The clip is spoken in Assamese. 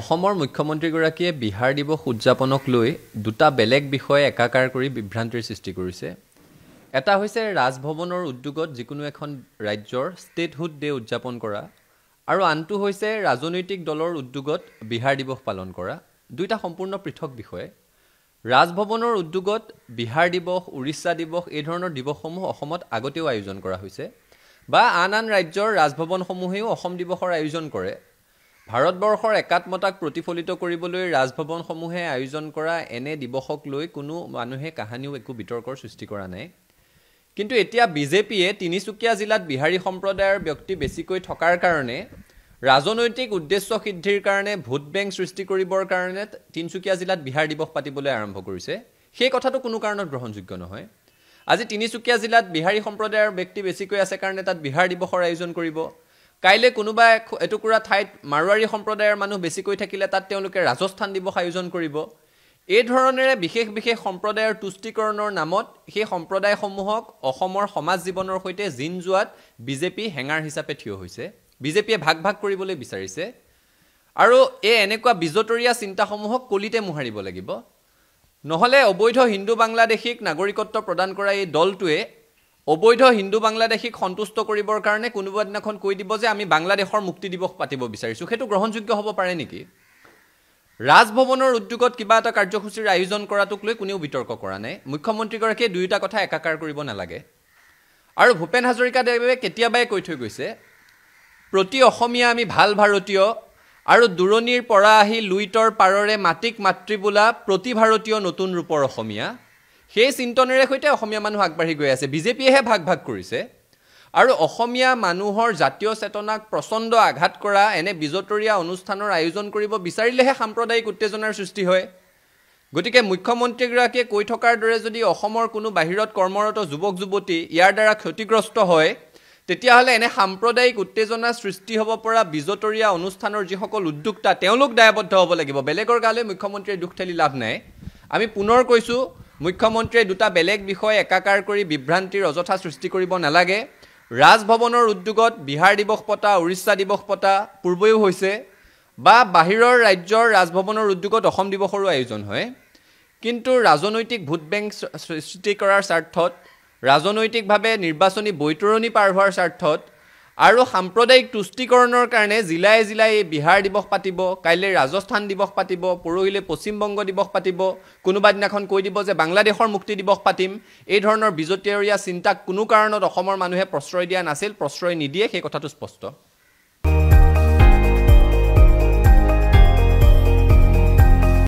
অসমৰ মুখ্যমন্ত্ৰীগৰাকীয়ে বিহাৰ দিৱস উদযাপনক লৈ দুটা বেলেগ বিষয় একাকাৰ কৰি বিভ্ৰান্তিৰ সৃষ্টি কৰিছে। এটা হৈছে ৰাজভৱনৰ উদ্যোগত যিকোনো এখন ৰাজ্যৰ ষ্টেটহুড ডে উদযাপন কৰা, আৰু আনটো হৈছে ৰাজনৈতিক দলৰ উদ্যোগত বিহাৰ দিৱস পালন কৰা। দুইটা সম্পূৰ্ণ পৃথক বিষয়। ৰাজভৱনৰ উদ্যোগত বিহাৰ দিৱস, উৰিষ্যা দিৱস এই ধৰণৰ দিৱসসমূহ অসমত আগতেও আয়োজন কৰা হৈছে, বা আন আন ৰাজ্যৰ ৰাজভৱনসমূহেও অসম দিৱসৰ আয়োজন কৰে। ভাৰতবৰ্ষৰ একাত্মতাক প্ৰতিফলিত কৰিবলৈ ৰাজভৱনসমূহে আয়োজন কৰা এনে দিৱসক লৈ কোনো মানুহে কাহানিও একো বিতৰ্কৰ সৃষ্টি কৰা নাই। কিন্তু এতিয়া বিজেপিয়ে তিনিচুকীয়া জিলাত বিহাৰী সম্প্ৰদায়ৰ ব্যক্তি বেছিকৈ থকাৰ কাৰণে ৰাজনৈতিক উদ্দেশ্য সিদ্ধিৰ কাৰণে ভোট বেংক সৃষ্টি কৰিবৰ কাৰণে তিনিচুকীয়া জিলাত বিহাৰ দিৱস পাতিবলৈ আৰম্ভ কৰিছে। সেই কথাটো কোনো কাৰণত গ্ৰহণযোগ্য নহয়। আজি তিনিচুকীয়া জিলাত বিহাৰী সম্প্ৰদায়ৰ ব্যক্তি বেছিকৈ আছে কাৰণে তাত বিহাৰ দিৱসৰ আয়োজন কৰিব। কাইলৈ কোনোবা এটুকুৰা ঠাইত মাৰোৱাৰী সম্প্ৰদায়ৰ মানুহ বেছিকৈ থাকিলে তাত তেওঁলোকে ৰাজস্থান দিৱস আয়োজন কৰিব। এই ধৰণেৰে বিশেষ বিশেষ সম্প্ৰদায়ৰ তুষ্টিকৰণৰ নামত সেই সম্প্ৰদায়সমূহক অসমৰ সমাজ জীৱনৰ সৈতে জিন যোৱাত বিজেপি হেঙাৰ হিচাপে থিয় হৈছে। বিজেপিয়ে ভাগ ভাগ কৰিবলৈ বিচাৰিছে, আৰু এনেকুৱা বিজতৰীয়া চিন্তাসমূহক কলিতে মোহাৰিব লাগিব। নহ'লে অবৈধ হিন্দু বাংলাদেশীক নাগৰিকত্ব প্ৰদান কৰা এই দলটোৱে অবৈধ হিন্দু বাংলাদেশীক সন্তুষ্ট কৰিবৰ কাৰণে কোনোবা দিনাখন কৈ দিব যে আমি বাংলাদেশৰ মুক্তি দিৱস পাতিব বিচাৰিছোঁ। সেইটো গ্ৰহণযোগ্য হ'ব পাৰে নেকি? ৰাজভৱনৰ উদ্যোগত কিবা এটা কাৰ্যসূচীৰ আয়োজন কৰাটোক লৈ কোনেও বিতৰ্ক কৰা নাই। মুখ্যমন্ত্ৰীগৰাকীয়ে দুয়োটা কথা একাকাৰ কৰিব নালাগে। আৰু ভূপেন হাজৰিকাদেৱে কেতিয়াবাই কৈ থৈ গৈছে, প্ৰতি অসমীয়া আমি ভাল ভাৰতীয়, আৰু দূৰণিৰ পৰা আহি লুইতৰ পাৰৰে মাটিক মাতৃ বোলা প্ৰতি ভাৰতীয় নতুন ৰূপৰ অসমীয়া। সেই চিন্তনেৰে সৈতে অসমীয়া মানুহ আগবাঢ়ি গৈ আছে। বিজেপিয়েহে ভাগ ভাগ কৰিছে। আৰু অসমীয়া মানুহৰ জাতীয় চেতনাক প্ৰচণ্ড আঘাত কৰা এনে বিজতৰীয়া অনুষ্ঠানৰ আয়োজন কৰিব বিচাৰিলেহে সাম্প্ৰদায়িক উত্তেজনাৰ সৃষ্টি হয়। গতিকে মুখ্যমন্ত্ৰীগৰাকীয়ে কৈ থকাৰ দৰে যদি অসমৰ কোনো বাহিৰত কৰ্মৰত যুৱক যুৱতী ইয়াৰ দ্বাৰা ক্ষতিগ্ৰস্ত হয়, তেতিয়াহ'লে এনে সাম্প্ৰদায়িক উত্তেজনা সৃষ্টি হ'ব পৰা বিজতৰীয়া অনুষ্ঠানৰ যিসকল উদ্যোক্তা তেওঁলোক দায়বদ্ধ হ'ব লাগিব। বেলেগৰ গালৈ মুখ্যমন্ত্ৰীয়ে দুখ ঠেলি লাভ নাই। আমি পুনৰ কৈছোঁ, মুখ্যমন্ত্ৰীয়ে দুটা বেলেগ বিষয় একাকাৰ কৰি বিভ্ৰান্তিৰ অযথা সৃষ্টি কৰিব নালাগে। ৰাজভৱনৰ উদ্যোগত বিহাৰ দিৱস পতা, উৰিষ্যা দিৱস পতা পূৰ্বেও হৈছে, বা বাহিৰৰ ৰাজ্যৰ ৰাজভৱনৰ উদ্যোগত অসম দিৱসৰো আয়োজন হয়। কিন্তু ৰাজনৈতিক ভোট বেংক সৃষ্টি কৰাৰ স্বাৰ্থত, ৰাজনৈতিকভাৱে নিৰ্বাচনী বৈতৰণি পাৰ হোৱাৰ স্বাৰ্থত, আৰু সাম্প্ৰদায়িক তুষ্টিকৰণৰ কাৰণে জিলাই জিলাই এই বিহাৰ দিৱস পাতিব, কাইলৈ ৰাজস্থান দিৱস পাতিব, পৰহিলৈ পশ্চিমবংগ দিৱস পাতিব, কোনোবা দিনাখন কৈ দিব যে বাংলাদেশৰ মুক্তি দিৱস পাতিম। এই ধৰণৰ বিজতৰীয়া চিন্তাক কোনো কাৰণত অসমৰ মানুহে প্ৰশ্ৰয় দিয়া নাছিল, প্ৰশ্ৰয় নিদিয়ে, সেই কথাটো স্পষ্ট।